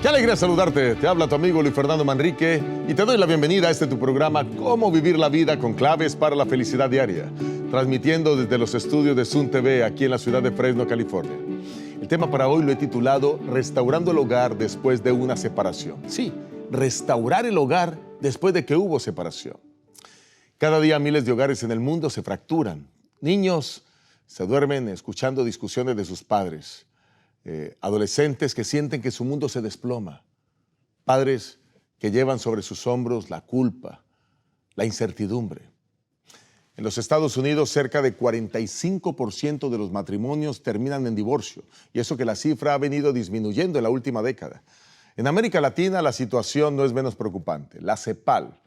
Qué alegría saludarte. Te habla tu amigo Luis Fernando Manrique y te doy la bienvenida a tu programa Cómo vivir la vida con claves para la felicidad diaria, transmitiendo desde los estudios de Sun TV aquí en la ciudad de Fresno, California. El tema para hoy lo he titulado Restaurando el hogar después de una separación. Sí, restaurar el hogar después de que hubo separación. Cada día miles de hogares en el mundo se fracturan. Niños se duermen escuchando discusiones de sus padres. Adolescentes que sienten que su mundo se desploma, padres que llevan sobre sus hombros la culpa, la incertidumbre. En los Estados Unidos, cerca de 45% de los matrimonios terminan en divorcio, y eso que la cifra ha venido disminuyendo en la última década. En América Latina, la situación no es menos preocupante. La CEPAL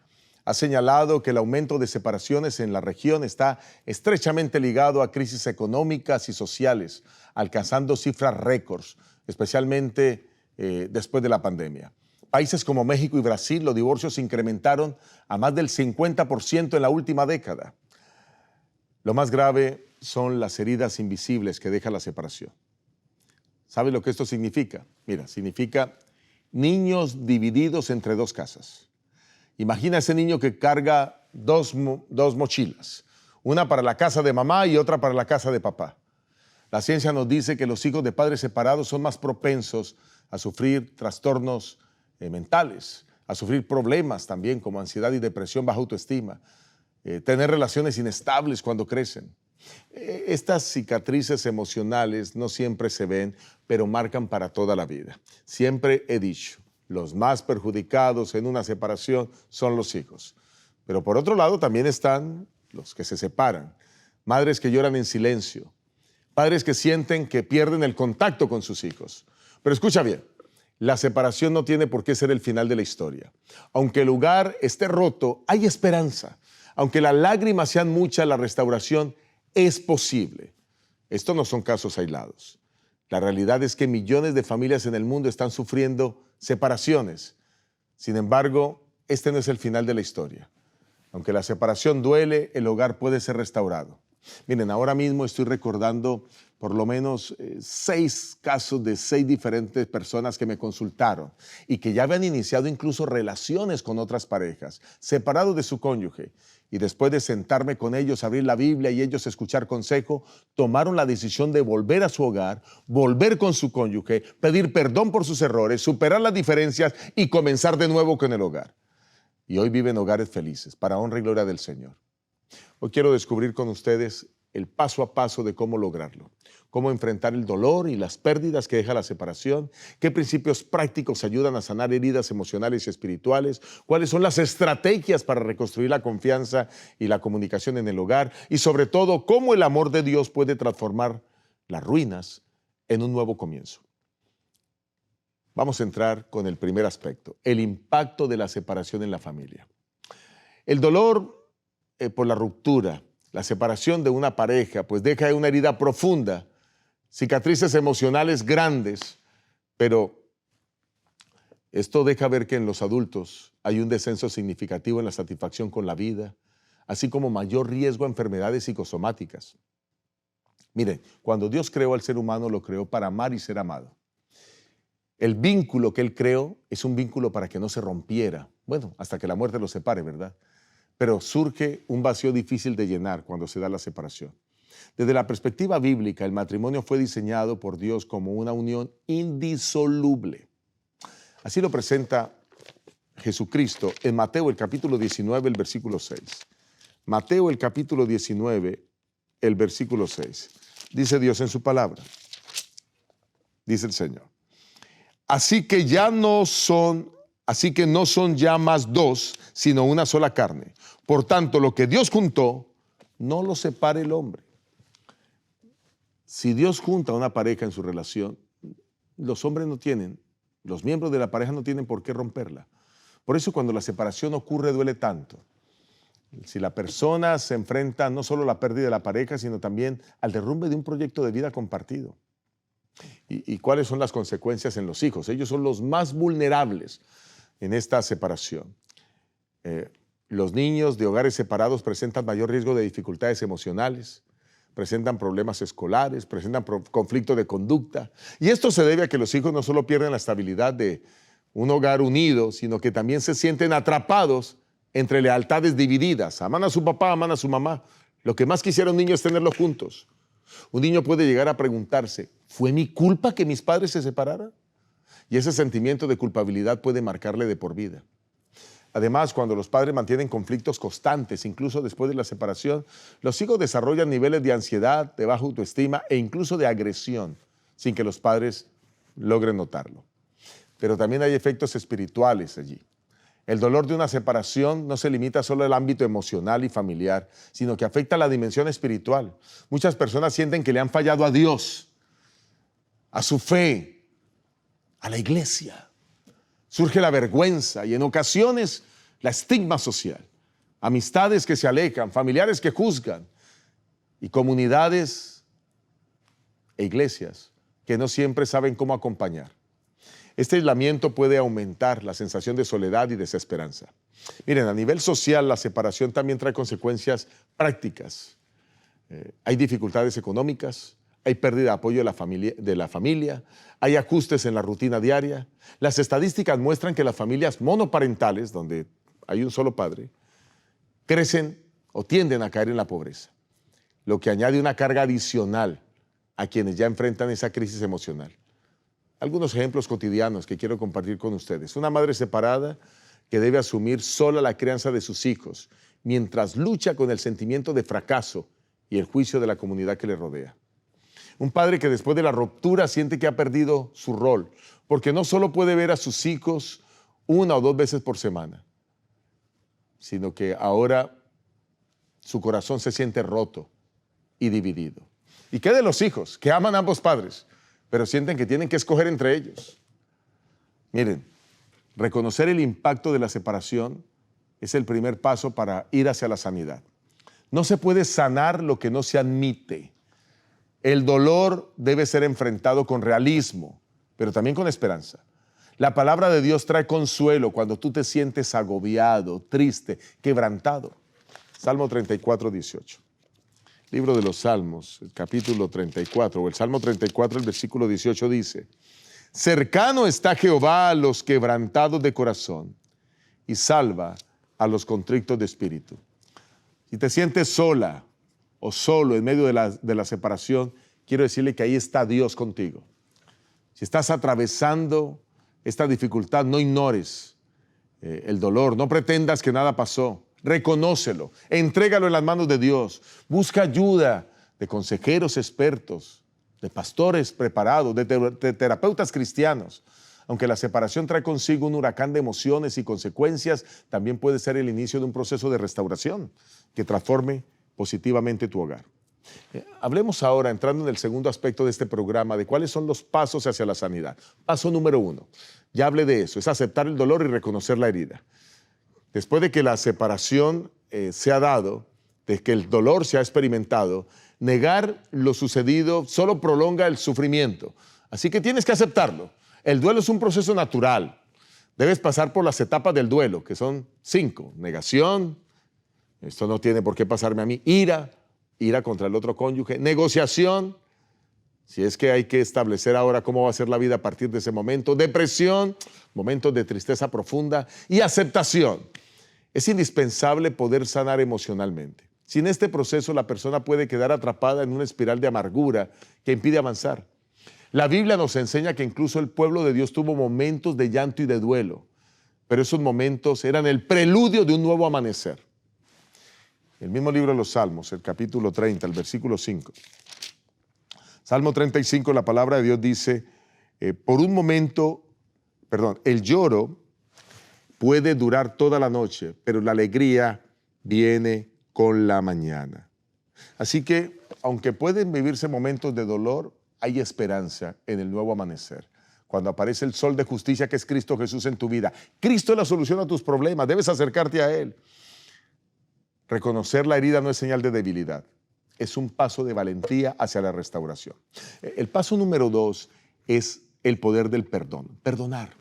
ha señalado que el aumento de separaciones en la región está estrechamente ligado a crisis económicas y sociales, alcanzando cifras récords, especialmente después de la pandemia. Países como México y Brasil, los divorcios se incrementaron a más del 50% en la última década. Lo más grave son las heridas invisibles que deja la separación. ¿Sabe lo que esto significa? Mira, significa niños divididos entre dos casas. Imagina ese niño que carga dos mochilas, una para la casa de mamá y otra para la casa de papá. La ciencia nos dice que los hijos de padres separados son más propensos a sufrir trastornos mentales, a sufrir problemas también como ansiedad y depresión, baja autoestima, tener relaciones inestables cuando crecen. Estas cicatrices emocionales no siempre se ven, pero marcan para toda la vida. Siempre he dicho, los más perjudicados en una separación son los hijos. Pero por otro lado también están los que se separan, madres que lloran en silencio, padres que sienten que pierden el contacto con sus hijos. Pero escucha bien, la separación no tiene por qué ser el final de la historia. Aunque el hogar esté roto, hay esperanza. Aunque las lágrimas sean muchas, la restauración es posible. Estos no son casos aislados. La realidad es que millones de familias en el mundo están sufriendo separaciones. Sin embargo, este no es el final de la historia. Aunque la separación duele, el hogar puede ser restaurado. Miren, ahora mismo estoy recordando por lo menos 6 casos de 6 diferentes personas que me consultaron y que ya habían iniciado incluso relaciones con otras parejas, separados de su cónyuge. Y después de sentarme con ellos, abrir la Biblia y ellos escuchar consejo, tomaron la decisión de volver a su hogar, volver con su cónyuge, pedir perdón por sus errores, superar las diferencias y comenzar de nuevo con el hogar. Y hoy viven hogares felices, para honra y gloria del Señor. Hoy quiero descubrir con ustedes el paso a paso de cómo lograrlo, cómo enfrentar el dolor y las pérdidas que deja la separación, qué principios prácticos ayudan a sanar heridas emocionales y espirituales, cuáles son las estrategias para reconstruir la confianza y la comunicación en el hogar y sobre todo cómo el amor de Dios puede transformar las ruinas en un nuevo comienzo. Vamos a entrar con el primer aspecto, el impacto de la separación en la familia. El dolor por la ruptura, la separación de una pareja, pues deja una herida profunda, cicatrices emocionales grandes, pero esto deja ver que en los adultos hay un descenso significativo en la satisfacción con la vida, así como mayor riesgo a enfermedades psicosomáticas. Miren, cuando Dios creó al ser humano, lo creó para amar y ser amado. El vínculo que Él creó es un vínculo para que no se rompiera, bueno, hasta que la muerte los separe, ¿verdad? Pero surge un vacío difícil de llenar cuando se da la separación. Desde la perspectiva bíblica, el matrimonio fue diseñado por Dios como una unión indisoluble. Así lo presenta Jesucristo en Mateo el capítulo 19, el versículo 6. Mateo el capítulo 19, el versículo 6. Dice Dios en su palabra. Dice el Señor. Así que no son ya más dos, sino una sola carne. Por tanto, lo que Dios juntó, no lo separe el hombre. Si Dios junta a una pareja en su relación, los hombres no tienen, los miembros de la pareja no tienen por qué romperla. Por eso cuando la separación ocurre duele tanto. Si la persona se enfrenta no solo a la pérdida de la pareja, sino también al derrumbe de un proyecto de vida compartido. ¿Y cuáles son las consecuencias en los hijos? Ellos son los más vulnerables en esta separación. Los niños de hogares separados presentan mayor riesgo de dificultades emocionales, presentan problemas escolares, presentan conflictos de conducta. Y esto se debe a que los hijos no solo pierden la estabilidad de un hogar unido, sino que también se sienten atrapados entre lealtades divididas. Aman a su papá, aman a su mamá. Lo que más quisiera un niño es tenerlos juntos. Un niño puede llegar a preguntarse, ¿fue mi culpa que mis padres se separaran? Y ese sentimiento de culpabilidad puede marcarle de por vida. Además, cuando los padres mantienen conflictos constantes, incluso después de la separación, los hijos desarrollan niveles de ansiedad, de baja autoestima e incluso de agresión, sin que los padres logren notarlo. Pero también hay efectos espirituales allí. El dolor de una separación no se limita solo al ámbito emocional y familiar, sino que afecta a la dimensión espiritual. Muchas personas sienten que le han fallado a Dios, a su fe, a la iglesia. Surge la vergüenza y en ocasiones la estigma social. Amistades que se alejan, familiares que juzgan y comunidades e iglesias que no siempre saben cómo acompañar. Este aislamiento puede aumentar la sensación de soledad y desesperanza. Miren, a nivel social la separación también trae consecuencias prácticas. Hay dificultades económicas, hay pérdida de apoyo de la familia, hay ajustes en la rutina diaria. Las estadísticas muestran que las familias monoparentales, donde hay un solo padre, crecen o tienden a caer en la pobreza, lo que añade una carga adicional a quienes ya enfrentan esa crisis emocional. Algunos ejemplos cotidianos que quiero compartir con ustedes. Una madre separada que debe asumir sola la crianza de sus hijos mientras lucha con el sentimiento de fracaso y el juicio de la comunidad que le rodea. Un padre que después de la ruptura siente que ha perdido su rol porque no solo puede ver a sus hijos 1 o 2 veces por semana, sino que ahora su corazón se siente roto y dividido. ¿Y qué de los hijos que aman a ambos padres, pero sienten que tienen que escoger entre ellos? Miren, reconocer el impacto de la separación es el primer paso para ir hacia la sanidad. No se puede sanar lo que no se admite. El dolor debe ser enfrentado con realismo, pero también con esperanza. La palabra de Dios trae consuelo cuando tú te sientes agobiado, triste, quebrantado. Salmo 34, 18. Libro de los Salmos, el capítulo 34, o el Salmo 34, el versículo 18 dice: cercano está Jehová a los quebrantados de corazón y salva a los contritos de espíritu. Si te sientes sola o solo en medio de la separación, quiero decirle que ahí está Dios contigo. Si estás atravesando esta dificultad, no ignores el dolor, no pretendas que nada pasó. Reconócelo, entrégalo en las manos de Dios, busca ayuda de consejeros expertos, de pastores preparados, de terapeutas cristianos. Aunque la separación trae consigo un huracán de emociones y consecuencias, también puede ser el inicio de un proceso de restauración que transforme positivamente tu hogar. Hablemos ahora, entrando en el segundo aspecto de este programa, de cuáles son los pasos hacia la sanidad. Paso número 1, ya hablé de eso, es aceptar el dolor y reconocer la herida. Después de que la separación se ha dado, de que el dolor se ha experimentado, negar lo sucedido solo prolonga el sufrimiento. Así que tienes que aceptarlo. El duelo es un proceso natural. Debes pasar por las etapas del duelo, que son 5. Negación, esto no tiene por qué pasarme a mí. Ira contra el otro cónyuge. Negociación, si es que hay que establecer ahora cómo va a ser la vida a partir de ese momento. Depresión, momentos de tristeza profunda. Y aceptación. Es indispensable poder sanar emocionalmente. Sin este proceso, la persona puede quedar atrapada en una espiral de amargura que impide avanzar. La Biblia nos enseña que incluso el pueblo de Dios tuvo momentos de llanto y de duelo, pero esos momentos eran el preludio de un nuevo amanecer. El mismo libro de los Salmos, el capítulo 30, el versículo 5. Salmo 35, la palabra de Dios dice, el lloro puede durar toda la noche, pero la alegría viene con la mañana. Así que, aunque pueden vivirse momentos de dolor, hay esperanza en el nuevo amanecer. Cuando aparece el sol de justicia que es Cristo Jesús en tu vida. Cristo es la solución a tus problemas, debes acercarte a Él. Reconocer la herida no es señal de debilidad, es un paso de valentía hacia la restauración. El paso número 2 es el poder del perdón, perdonar.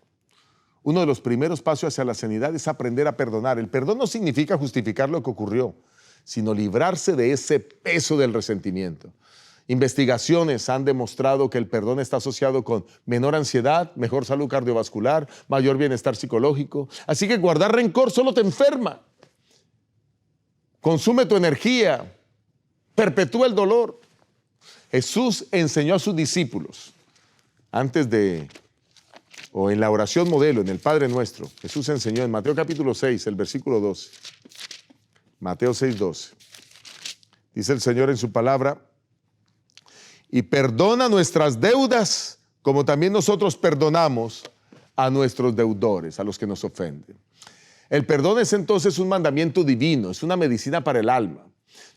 Uno de los primeros pasos hacia la sanidad es aprender a perdonar. El perdón no significa justificar lo que ocurrió, sino librarse de ese peso del resentimiento. Investigaciones han demostrado que el perdón está asociado con menor ansiedad, mejor salud cardiovascular, mayor bienestar psicológico. Así que guardar rencor solo te enferma, consume tu energía, perpetúa el dolor. Jesús enseñó a sus discípulos, en la oración modelo, en el Padre Nuestro, Jesús enseñó en Mateo capítulo 6, el versículo 12. Mateo 6, 12. Dice el Señor en su palabra: y perdona nuestras deudas, como también nosotros perdonamos a nuestros deudores, a los que nos ofenden. El perdón es entonces un mandamiento divino, es una medicina para el alma.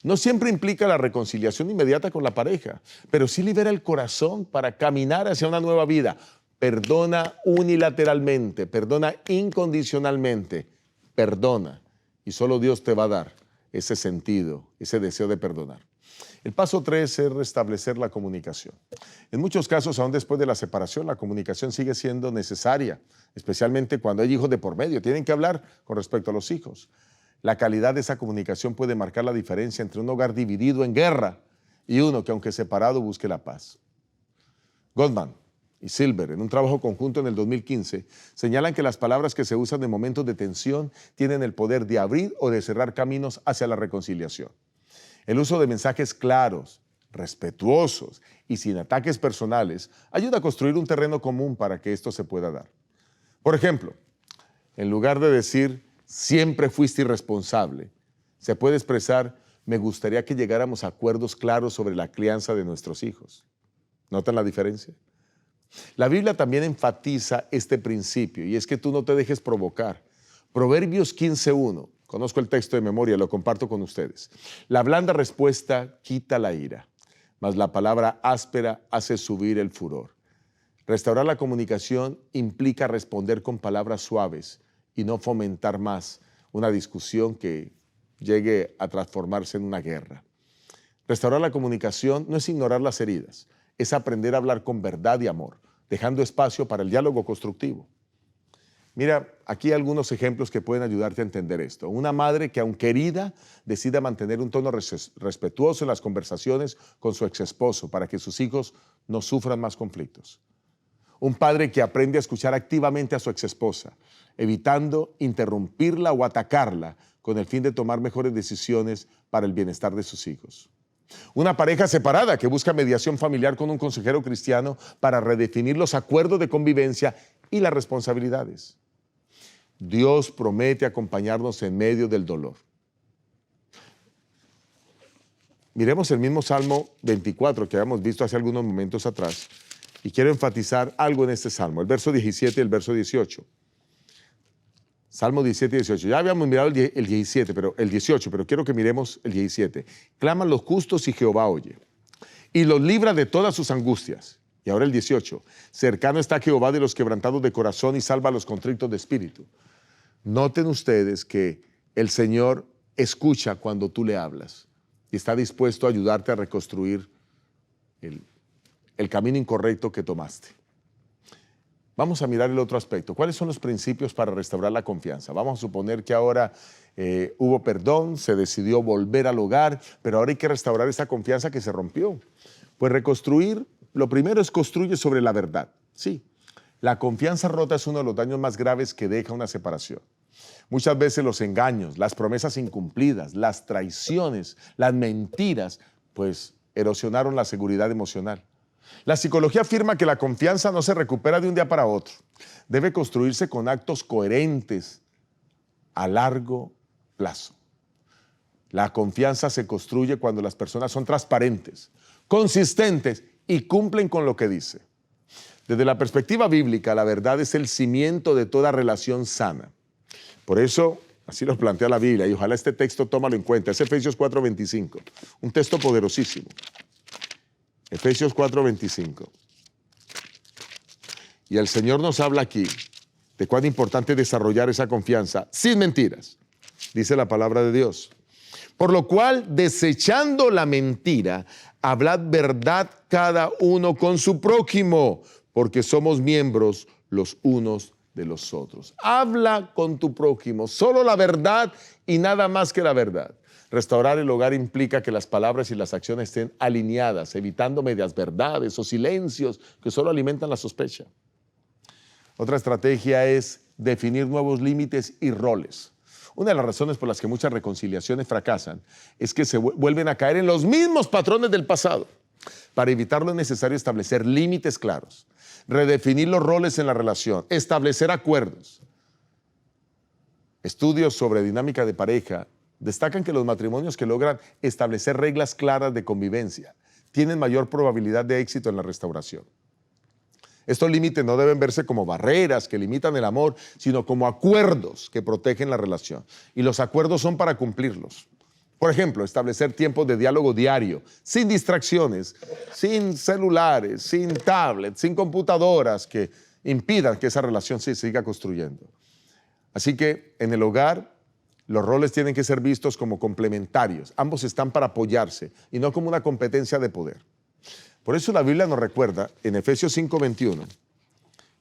No siempre implica la reconciliación inmediata con la pareja, pero sí libera el corazón para caminar hacia una nueva vida. Perdona unilateralmente, perdona incondicionalmente, perdona. Y solo Dios te va a dar ese sentido, ese deseo de perdonar. El paso 3 es restablecer la comunicación. En muchos casos, aún después de la separación, la comunicación sigue siendo necesaria, especialmente cuando hay hijos de por medio. Tienen que hablar con respecto a los hijos. La calidad de esa comunicación puede marcar la diferencia entre un hogar dividido en guerra y uno que, aunque separado, busque la paz. Goldman y Silver, en un trabajo conjunto en el 2015, señalan que las palabras que se usan en momentos de tensión tienen el poder de abrir o de cerrar caminos hacia la reconciliación. El uso de mensajes claros, respetuosos y sin ataques personales ayuda a construir un terreno común para que esto se pueda dar. Por ejemplo, en lugar de decir siempre fuiste irresponsable, se puede expresar: me gustaría que llegáramos a acuerdos claros sobre la crianza de nuestros hijos. ¿Notan la diferencia? La Biblia también enfatiza este principio, y es que tú no te dejes provocar. Proverbios 15:1, conozco el texto de memoria, lo comparto con ustedes. La blanda respuesta quita la ira, mas la palabra áspera hace subir el furor. Restaurar la comunicación implica responder con palabras suaves y no fomentar más una discusión que llegue a transformarse en una guerra. Restaurar la comunicación no es ignorar las heridas, es aprender a hablar con verdad y amor, dejando espacio para el diálogo constructivo. Mira, aquí hay algunos ejemplos que pueden ayudarte a entender esto. Una madre que, aunque herida, decida mantener un tono respetuoso en las conversaciones con su exesposo para que sus hijos no sufran más conflictos. Un padre que aprende a escuchar activamente a su exesposa, evitando interrumpirla o atacarla con el fin de tomar mejores decisiones para el bienestar de sus hijos. Una pareja separada que busca mediación familiar con un consejero cristiano para redefinir los acuerdos de convivencia y las responsabilidades. Dios promete acompañarnos en medio del dolor. Miremos el mismo Salmo 24 que habíamos visto hace algunos momentos atrás, y quiero enfatizar algo en este Salmo, el verso 17 y el verso 18. Salmo 17 y 18. Ya habíamos mirado el 17, pero el 18, pero quiero que miremos el 17. Claman los justos y Jehová oye, y los libra de todas sus angustias. Y ahora el 18. Cercano está Jehová de los quebrantados de corazón y salva a los contritos de espíritu. Noten ustedes que el Señor escucha cuando tú le hablas y está dispuesto a ayudarte a reconstruir el camino incorrecto que tomaste. Vamos a mirar el otro aspecto. ¿Cuáles son los principios para restaurar la confianza? Vamos a suponer que ahora hubo perdón, se decidió volver al hogar, pero ahora hay que restaurar esa confianza que se rompió. Pues reconstruir, lo primero es construye sobre la verdad. Sí, la confianza rota es uno de los daños más graves que deja una separación. Muchas veces los engaños, las promesas incumplidas, las traiciones, las mentiras, pues erosionaron la seguridad emocional. La psicología afirma que la confianza no se recupera de un día para otro. Debe construirse con actos coherentes a largo plazo. La confianza se construye cuando las personas son transparentes, consistentes y cumplen con lo que dice. Desde la perspectiva bíblica, la verdad es el cimiento de toda relación sana. Por eso, así lo plantea la Biblia, y ojalá este texto tómalo en cuenta. Es Efesios 4:25, un texto poderosísimo. Efesios 4:25. Y el Señor nos habla aquí de cuán importante es desarrollar esa confianza sin mentiras, dice la palabra de Dios. Por lo cual, desechando la mentira, hablad verdad cada uno con su prójimo, porque somos miembros los unos de los otros. Habla con tu prójimo, solo la verdad y nada más que la verdad. Restaurar el hogar implica que las palabras y las acciones estén alineadas, evitando medias verdades o silencios que solo alimentan la sospecha. Otra estrategia es definir nuevos límites y roles. Una de las razones por las que muchas reconciliaciones fracasan es que se vuelven a caer en los mismos patrones del pasado. Para evitarlo es necesario establecer límites claros, redefinir los roles en la relación, establecer acuerdos. Estudios sobre dinámica de pareja destacan que los matrimonios que logran establecer reglas claras de convivencia tienen mayor probabilidad de éxito en la restauración. Estos límites no deben verse como barreras que limitan el amor, sino como acuerdos que protegen la relación. Y los acuerdos son para cumplirlos. Por ejemplo, establecer tiempos de diálogo diario, sin distracciones, sin celulares, sin tablets, sin computadoras que impidan que esa relación se siga construyendo. Así que en el hogar los roles tienen que ser vistos como complementarios. Ambos están para apoyarse y no como una competencia de poder. Por eso la Biblia nos recuerda en Efesios 5:21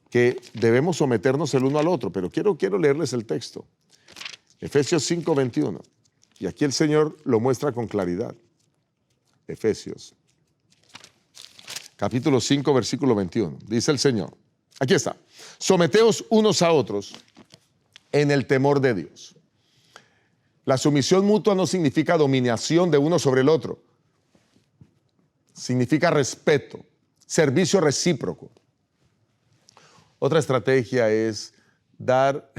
que debemos someternos el uno al otro, pero quiero leerles el texto. Efesios 5:21, y aquí el Señor lo muestra con claridad. Efesios, capítulo 5, versículo 21, dice el Señor, aquí está, someteos unos a otros en el temor de Dios. La sumisión mutua no significa dominación de uno sobre el otro. Significa respeto, servicio recíproco. Otra estrategia es dar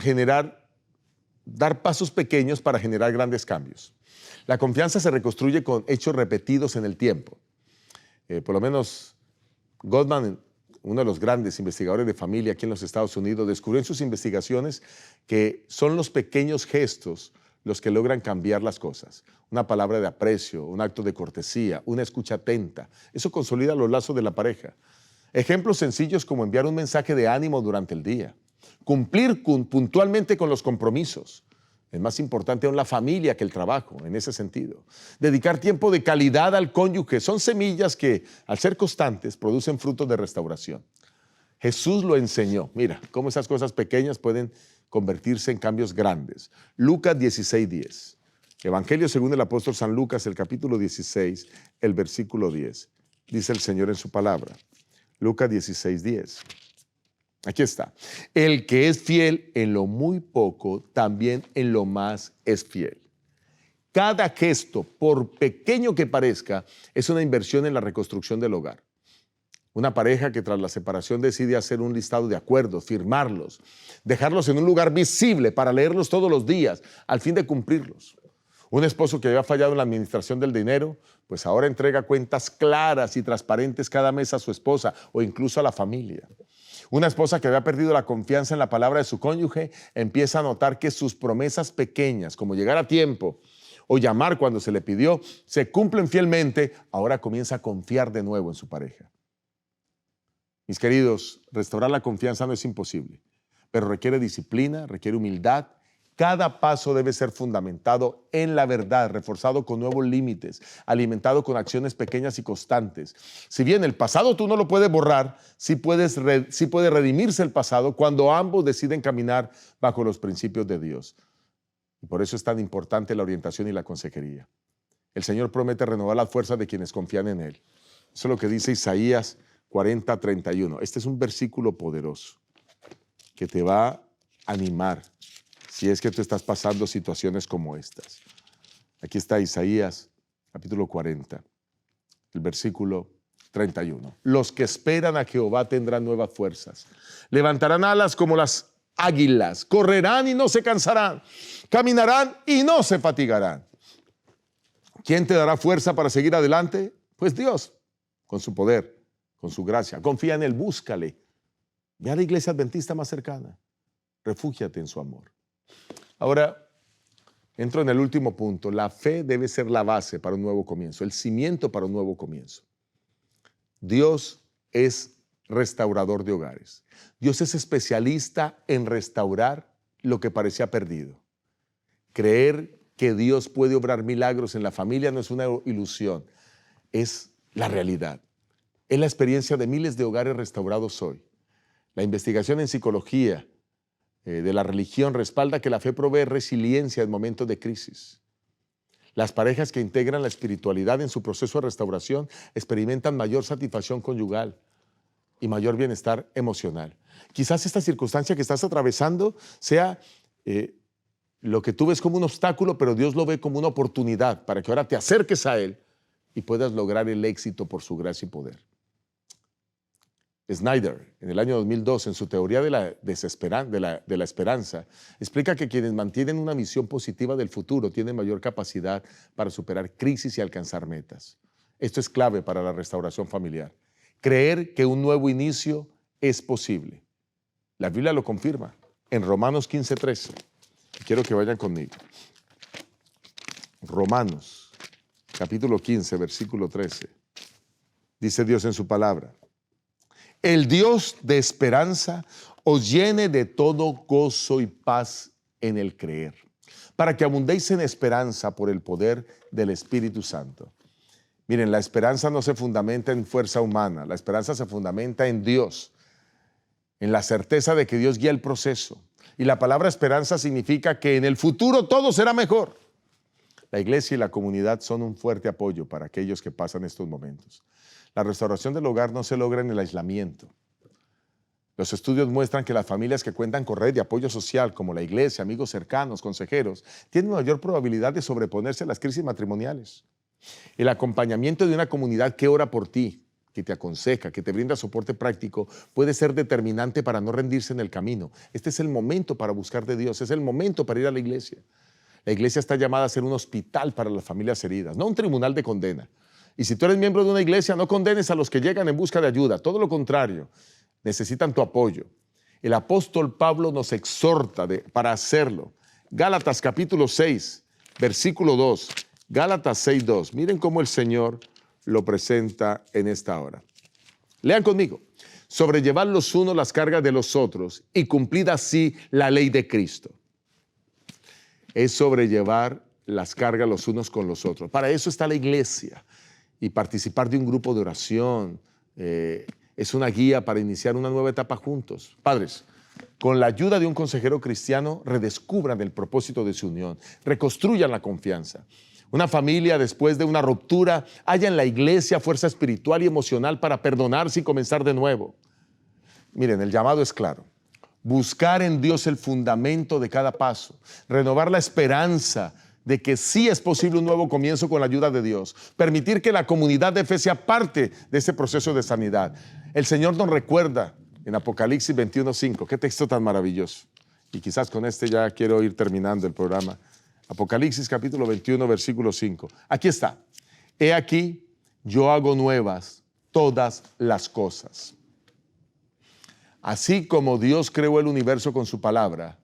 pasos pequeños para generar grandes cambios. La confianza se reconstruye con hechos repetidos en el tiempo. Por lo menos Gottman, uno de los grandes investigadores de familia aquí en los Estados Unidos, descubrió en sus investigaciones que son los pequeños gestos los que logran cambiar las cosas. Una palabra de aprecio, un acto de cortesía, una escucha atenta. Eso consolida los lazos de la pareja. Ejemplos sencillos como enviar un mensaje de ánimo durante el día. Cumplir puntualmente con los compromisos. Es más importante aún la familia que el trabajo, en ese sentido. Dedicar tiempo de calidad al cónyuge. Son semillas que, al ser constantes, producen frutos de restauración. Jesús lo enseñó. Mira, cómo esas cosas pequeñas pueden convertirse en cambios grandes. Lucas 16:10. Evangelio según el apóstol San Lucas, el capítulo 16, el versículo 10. Dice el Señor en su palabra. Lucas 16:10. Aquí está. El que es fiel en lo muy poco, también en lo más es fiel. Cada gesto, por pequeño que parezca, es una inversión en la reconstrucción del hogar. Una pareja que tras la separación decide hacer un listado de acuerdos, firmarlos, dejarlos en un lugar visible para leerlos todos los días, al fin de cumplirlos. Un esposo que había fallado en la administración del dinero, pues ahora entrega cuentas claras y transparentes cada mes a su esposa o incluso a la familia. Una esposa que había perdido la confianza en la palabra de su cónyuge empieza a notar que sus promesas pequeñas, como llegar a tiempo o llamar cuando se le pidió, se cumplen fielmente. Ahora comienza a confiar de nuevo en su pareja. Mis queridos, restaurar la confianza no es imposible, pero requiere disciplina, requiere humildad. Cada paso debe ser fundamentado en la verdad, reforzado con nuevos límites, alimentado con acciones pequeñas y constantes. Si bien el pasado tú no lo puedes borrar, sí puede redimirse el pasado cuando ambos deciden caminar bajo los principios de Dios. Y por eso es tan importante la orientación y la consejería. El Señor promete renovar las fuerzas de quienes confían en Él. Eso es lo que dice Isaías 40:31. Este es un versículo poderoso que te va a animar si es que tú estás pasando situaciones como estas. Aquí está Isaías, capítulo 40, el versículo 31. Los que esperan a Jehová tendrán nuevas fuerzas. Levantarán alas como las águilas. Correrán y no se cansarán. Caminarán y no se fatigarán. ¿Quién te dará fuerza para seguir adelante? Pues Dios, con su poder, con su gracia. Confía en Él, búscale. Ve a la iglesia adventista más cercana. Refúgiate en su amor. Ahora, entro en el último punto. La fe debe ser la base para un nuevo comienzo, el cimiento para un nuevo comienzo. Dios es restaurador de hogares. Dios es especialista en restaurar lo que parecía perdido. Creer que Dios puede obrar milagros en la familia no es una ilusión, es la realidad. Es la experiencia de miles de hogares restaurados hoy. La investigación en psicología de la religión respalda que la fe provee resiliencia en momentos de crisis. Las parejas que integran la espiritualidad en su proceso de restauración experimentan mayor satisfacción conyugal y mayor bienestar emocional. Quizás esta circunstancia que estás atravesando sea lo que tú ves como un obstáculo, pero Dios lo ve como una oportunidad para que ahora te acerques a Él y puedas lograr el éxito por su gracia y poder. Snyder, en el año 2002, en su teoría de la esperanza, explica que quienes mantienen una visión positiva del futuro tienen mayor capacidad para superar crisis y alcanzar metas. Esto es clave para la restauración familiar. Creer que un nuevo inicio es posible. La Biblia lo confirma en Romanos 15:13. Quiero que vayan conmigo. Romanos, capítulo 15, versículo 13. Dice Dios en su palabra: el Dios de esperanza os llene de todo gozo y paz en el creer, para que abundéis en esperanza por el poder del Espíritu Santo. Miren, la esperanza no se fundamenta en fuerza humana, la esperanza se fundamenta en Dios, en la certeza de que Dios guía el proceso. Y la palabra esperanza significa que en el futuro todo será mejor. La iglesia y la comunidad son un fuerte apoyo para aquellos que pasan estos momentos. La restauración del hogar no se logra en el aislamiento. Los estudios muestran que las familias que cuentan con red de apoyo social, como la iglesia, amigos cercanos, consejeros, tienen mayor probabilidad de sobreponerse a las crisis matrimoniales. El acompañamiento de una comunidad que ora por ti, que te aconseja, que te brinda soporte práctico, puede ser determinante para no rendirse en el camino. Este es el momento para buscar de Dios, es el momento para ir a la iglesia. La iglesia está llamada a ser un hospital para las familias heridas, no un tribunal de condena. Y si tú eres miembro de una iglesia, no condenes a los que llegan en busca de ayuda. Todo lo contrario, necesitan tu apoyo. El apóstol Pablo nos exhorta para hacerlo. Gálatas capítulo 6, versículo 2. Gálatas 6:2. Miren cómo el Señor lo presenta en esta hora. Lean conmigo. Sobrellevad los unos las cargas de los otros y cumplid así la ley de Cristo. Es sobrellevar las cargas los unos con los otros. Para eso está la iglesia. Y participar de un grupo de oración es una guía para iniciar una nueva etapa juntos. Padres, con la ayuda de un consejero cristiano, redescubran el propósito de su unión, reconstruyan la confianza. Una familia después de una ruptura halla en la iglesia fuerza espiritual y emocional para perdonarse y comenzar de nuevo. Miren, el llamado es claro. Buscar en Dios el fundamento de cada paso, renovar la esperanza de que sí es posible un nuevo comienzo con la ayuda de Dios, permitir que la comunidad de fe sea parte de ese proceso de sanidad. El Señor nos recuerda en Apocalipsis 21:5, qué texto tan maravilloso. Y quizás con este ya quiero ir terminando el programa. Apocalipsis capítulo 21, versículo 5. Aquí está. He aquí, yo hago nuevas todas las cosas. Así como Dios creó el universo con su palabra,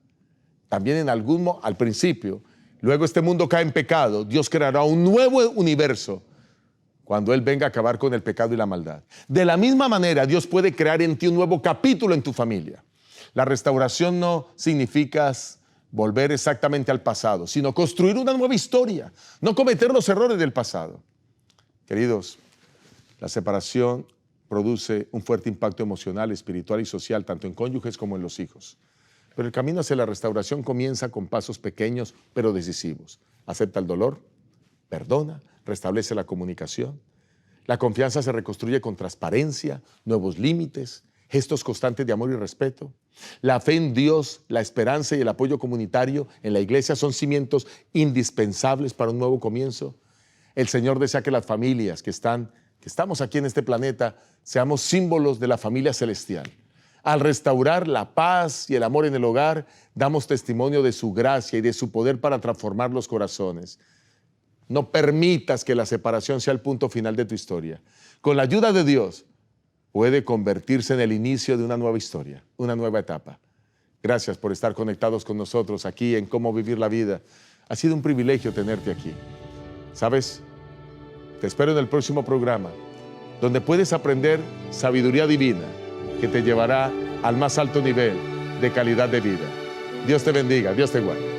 también al principio, luego este mundo cae en pecado, Dios creará un nuevo universo cuando Él venga a acabar con el pecado y la maldad. De la misma manera, Dios puede crear en ti un nuevo capítulo en tu familia. La restauración no significa volver exactamente al pasado, sino construir una nueva historia, no cometer los errores del pasado. Queridos, la separación produce un fuerte impacto emocional, espiritual y social, tanto en cónyuges como en los hijos. Pero el camino hacia la restauración comienza con pasos pequeños, pero decisivos. Acepta el dolor, perdona, restablece la comunicación. La confianza se reconstruye con transparencia, nuevos límites, gestos constantes de amor y respeto. La fe en Dios, la esperanza y el apoyo comunitario en la iglesia son cimientos indispensables para un nuevo comienzo. El Señor desea que las familias que estamos aquí en este planeta seamos símbolos de la familia celestial. Al restaurar la paz y el amor en el hogar, damos testimonio de su gracia y de su poder para transformar los corazones. No permitas que la separación sea el punto final de tu historia. Con la ayuda de Dios, puede convertirse en el inicio de una nueva historia, una nueva etapa. Gracias por estar conectados con nosotros aquí en Cómo Vivir la Vida. Ha sido un privilegio tenerte aquí. ¿Sabes? Te espero en el próximo programa, donde puedes aprender sabiduría divina que te llevará al más alto nivel de calidad de vida. Dios te bendiga, Dios te guarde.